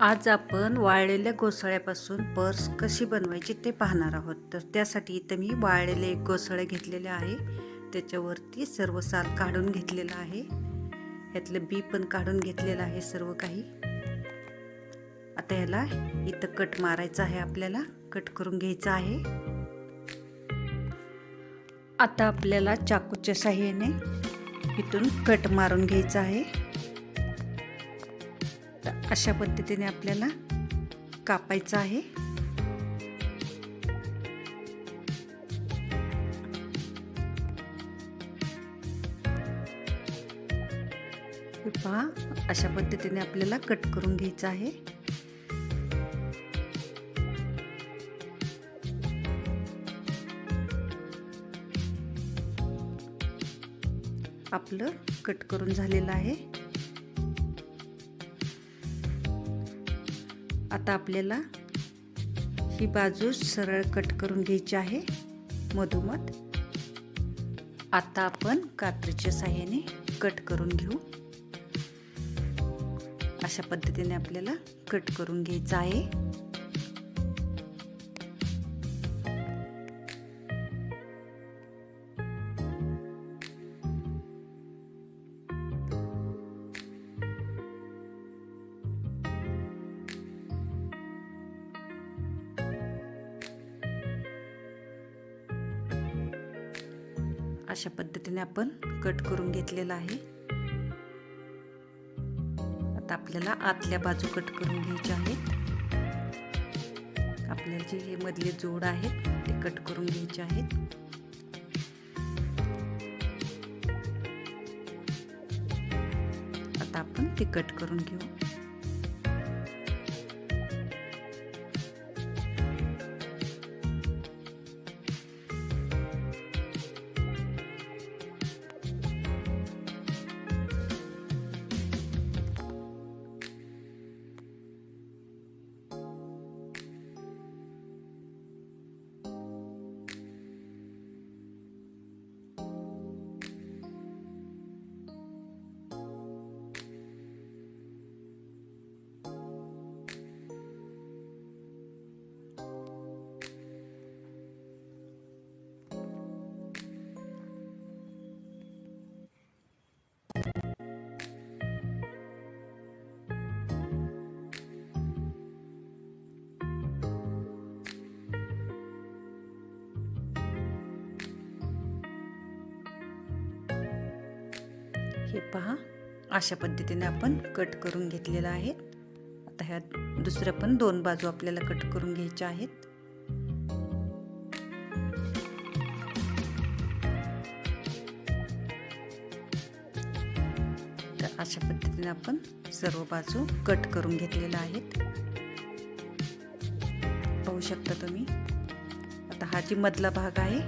आज आपण वाळलेल्या घोसाळ्यापासून पर्स कशी बनवायची ते पाहणार आहोत. तर त्यासाठी इथं मी वाळलेले एक घोसाळ्या घेतलेले आहे. त्याच्यावरती सर्व साल काढून घेतलेलं आहे. ह्यातलं बी पण काढून घेतलेलं आहे सर्व काही. आता ह्याला इथं कट मारायचा आहे, आपल्याला कट करून घ्यायचं आहे. आता आपल्याला चाकूच्या साहाय्याने इथून कट मारून घ्यायचा आहे. अशा पद्धतीने आपल्याला कापायचं आहे. हे पहा, अशा पद्धतीने आपल्याला कट करून घ्यायचं आहे. आपलं कट करून झालेलं आहे. आता आपल्याला ही बाजू सरळ कट करून घ्यायची आहे मधोमध. आता आपण कात्रीच्या साहाय्याने कट करून घेऊ. अशा पद्धतीने आपल्याला कट करून घ्यायचं आहे. अशा पद्धतीने आपण कट करून घेतलेला आहे. आता आपल्याला आतल्या बाजू कट करून घ्यायच्या आहेत. आपल्याला जे हे मधले जोड आहेत ते कट करून घ्यायचे आहेत. आता आपण ते कट करून घेऊ. हे पहा, अशा पद्धतीने आपण कट करून घेतलेला आहे. आता ह्या दुसऱ्या पण दोन बाजू आपल्याला कट करून घ्यायच्या आहेत. तर अशा पद्धतीने आपण सर्व बाजू कट करून घेतलेल्या आहेत. पाहू शकता तुम्ही. आता हा जी मधला भाग आहे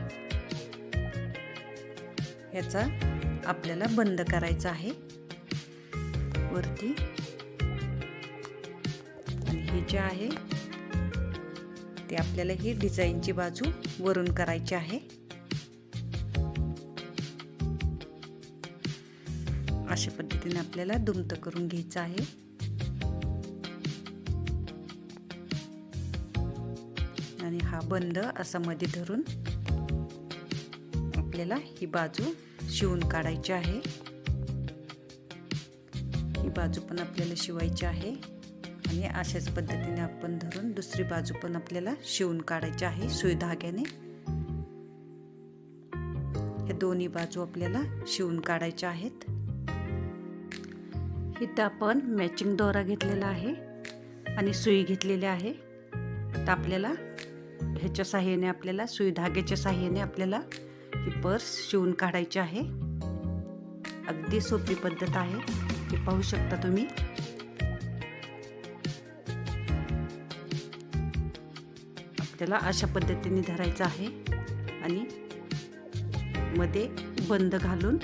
ह्याचा आपल्याला बंद करायचा आहे वरती, आणि हे जे आहे ते आपल्याला ही डिझाईनची बाजू वरून करायची आहे. अशा पद्धतीने आपल्याला दुमत करून घ्यायचं आहे. आणि हा बंद असा मध्ये धरून आपल्याला ही बाजू शिवून काढायची आहे. ही बाजू पण आपल्याला शिवायची आहे. आणि अशाच पद्धतीने आपण धरून दुसरी बाजू पण आपल्याला शिवून काढायची आहे सुई धाग्याने. हे दोन्ही बाजू आपल्याला शिवून काढायच्या आहेत. इथं आपण मॅचिंग दोरा घेतलेला आहे आणि सुई घेतलेली आहे. तर आपल्याला ह्याच्या साहाय्याने आपल्याला सुई धाग्याच्या साहाय्याने आपल्याला ही पर्स शिवून काढायची आहे. अगदी सोपी पद्धत आहे. हे पाहू शकता तुम्ही. आपल्याला अशा पद्धतीने धरायचं आहे आणि मध्ये बंद घालून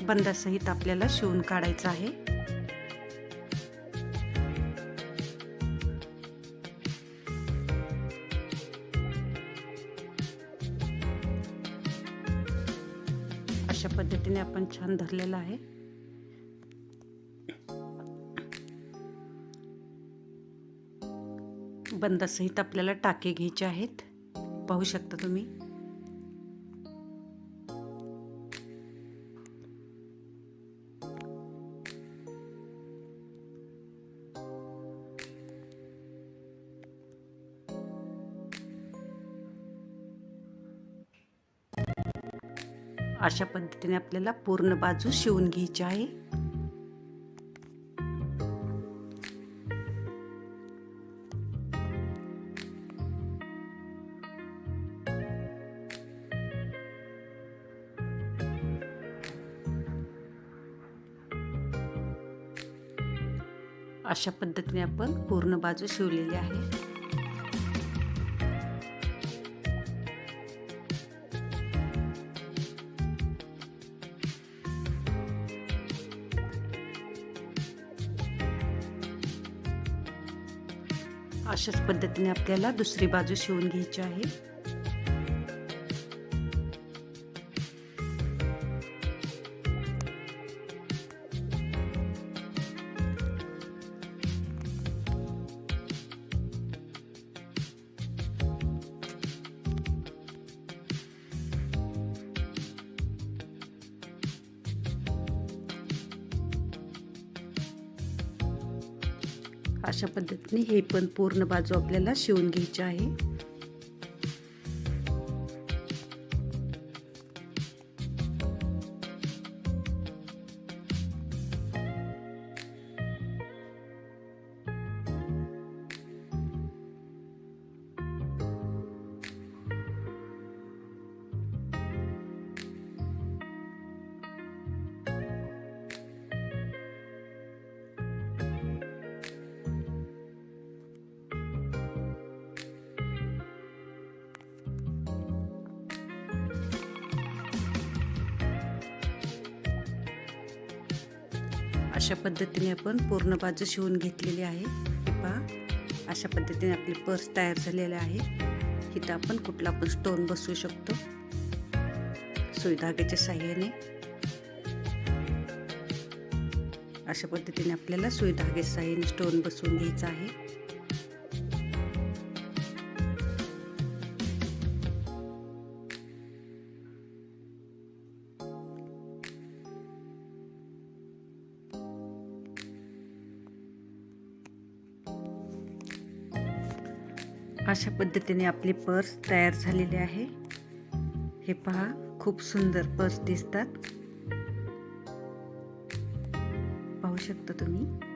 बंदासहित आपल्याला शिवून काढायचं आहे. अशा पद्धतीने आपण छान धरलेला आहे. बंदासहित आपल्याला टाके घ्यायचे आहेत, पाहू शकता तुम्ही. अशा पद्धतीने आपल्याला पूर्ण बाजू शिवून घ्यायची आहे. अशा पद्धतीने आपण पूर्ण बाजू शिवलेली आहे. अशाच पद्धतीने आपल्याला दुसरी बाजू शिवून घ्यायची आहे. अशा पद्धतीने हे पण पूर्ण बाजू आपल्याला शिवून घ्यायची आहे. अशा पद्धतीने आपण पूर्ण बाजू शिवून घेतलेली आहे. हे पहा, अशा पद्धतीने आपली पर्स तयार झालेली आहे. इथं आपण कुठला पण स्टोन बसवू शकतो सुई धाग्याच्या साहाय्याने. अशा पद्धतीने आपल्याला सुई धाग्याच्या साहाय्याने स्टोन बसवून घ्यायचा आहे. अशा पद्धतीने आपली पर्स तयार झालेली आहे. हे पहा, खूप सुंदर पर्स दिसतात, पाहू शकता तुम्ही.